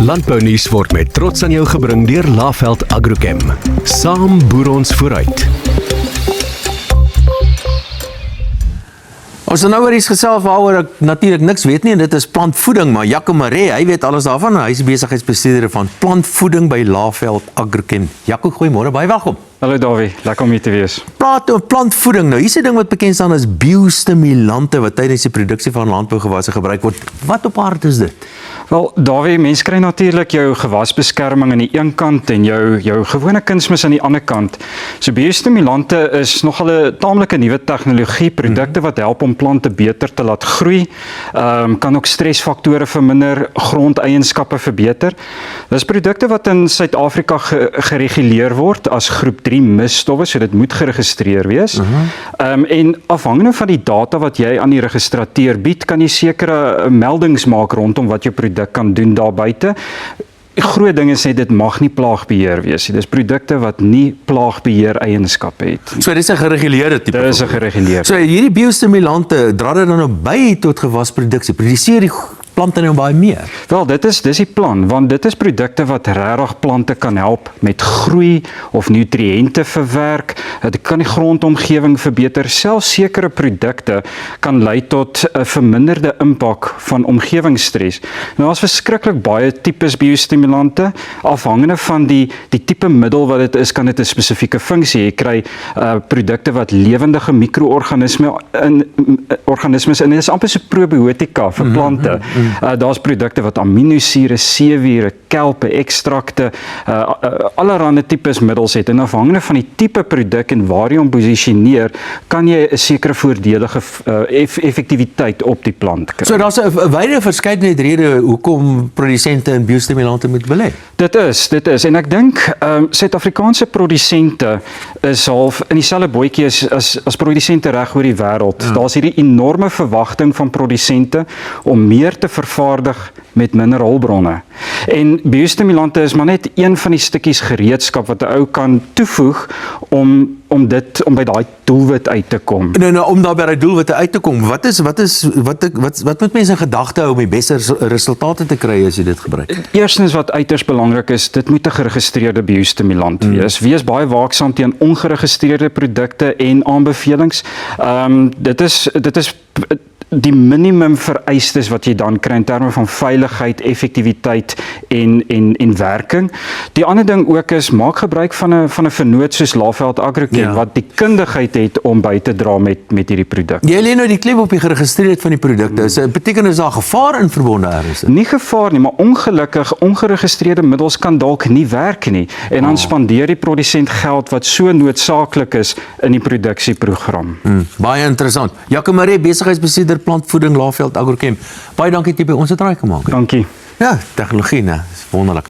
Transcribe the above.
Landbounuus word met trots aan jou gebring deur Laveld Agrochem. Saam boer ons vooruit. Ons nou oor iets gesels waaroor ek natuurlik niks weet nie en dit is plantvoeding, maar Jaco Maree, hy weet alles daarvan. Hy is besigheidsbestuurder van plantvoeding by Laveld Agrochem. Jaco, goeiemôre, baie welkom. Hallo Davie, lekker om hier te wees. Praat oor plantvoeding. Nou, hier is 'n ding wat bekend staan as biostimulante wat tydens die produksie van landbougewasse gebruik word. Wat op aarde is dit? Wel, Davie, mense kry natuurlik jou gewasbeskerming aan die een kant en jou gewone kunsmis aan die ander kant. So biostimulante is nogal 'n taamlike nuwe tegnologie, produkte wat help om plante beter te laat groei, kan ook stresfaktore verminder, grondeienskappe verbeter. Dis produkte wat in Suid-Afrika gereguleer word as groep 3 misstowwe, so dit moet geregistreer wees. En afhangende van die data wat jy aan die registrateur bied, kan jy sekere meldings maak rondom wat jou produk kan doen daar buite. Die groot ding is net dit mag nie plaagbeheer wees nie. Dis produkte wat nie plaagbeheer eienskappe het. So dis 'n gereguleerde tipe. Dit is 'n gereguleerde. So hierdie biostimulante dra dit dan nou by tot gewasproduksie. Produseer die plante nou baie meer. Wel, dis die plan, want dit is produkte wat regtig plante kan help met groei of nutriënte verwerk. Dit kan die grondomgewing verbeter. Selfs sekere produkte kan lei tot 'n verminderde impak van omgewingsstres. Nou, daar's verskriklik baie tipes biostimulante. Afhangende van die tipe middel wat dit is, kan dit 'n spesifieke funksie hê. Jy kry produkte wat lewendige mikroorganismes en dit is amper so probiotika vir plante. Daar's produkte wat aminosure, C-wiere, kelpe, ekstrakte, allerlei tipes middels het. En afhangende van die tipe produk en waar jy hom posisioneer, kan jy 'n sekere voordelige effektiwiteit op die plant kry. So daar's 'n wye verskeidenheid redes hoekom produsente in biostimulante moet belê. Dit is. En ek dink Suid-Afrikaanse produsente is half in dieselfde bootjie as produsente reg oor die wêreld. Daar's hierdie enorme verwagting van produsente om meer te vervaardig met minder hulpbronne. En biostimulante is maar net een van die stukkies gereedskap wat 'n ou kan toevoeg om by daai doelwit uit te kom. Nou, om daar by daai doelwitte uit te kom, wat moet mense in gedagte hou om die beste resultate te kry as jy dit gebruik? Eerstens wat uiters belangrik is, dit moet 'n geregistreerde biostimulant wees. Wees baie waaksaam teen ongeregistreerde produkte en aanbevelings. Dit is die minimum vereistes wat jy dan kry in terme van veiligheid, effektiwiteit en werking. Die ander ding ook is, maak gebruik van 'n vennoot soos Laveld Agrochem, wat die kundigheid het om by te dra met hierdie produk. Jy lê nou die klem op die geregistreerdheid van die produkte. Beteken is daar gevaar in verbonde ergens? Nie gevaar nie, maar ongelukkig, ongeregistreerde middels kan dalk nie werk nie. En dan spandeer die produsent geld wat so noodsaaklik is in die produksieprogram. Baie interessant. Jaco Maree, besigheidsbestuurder plantvoeding Laveld Agrochem. Baie dankie dat jy by ons het raai gemaak. Dankie. Ja, tegnologie, né? Dis wonderlik.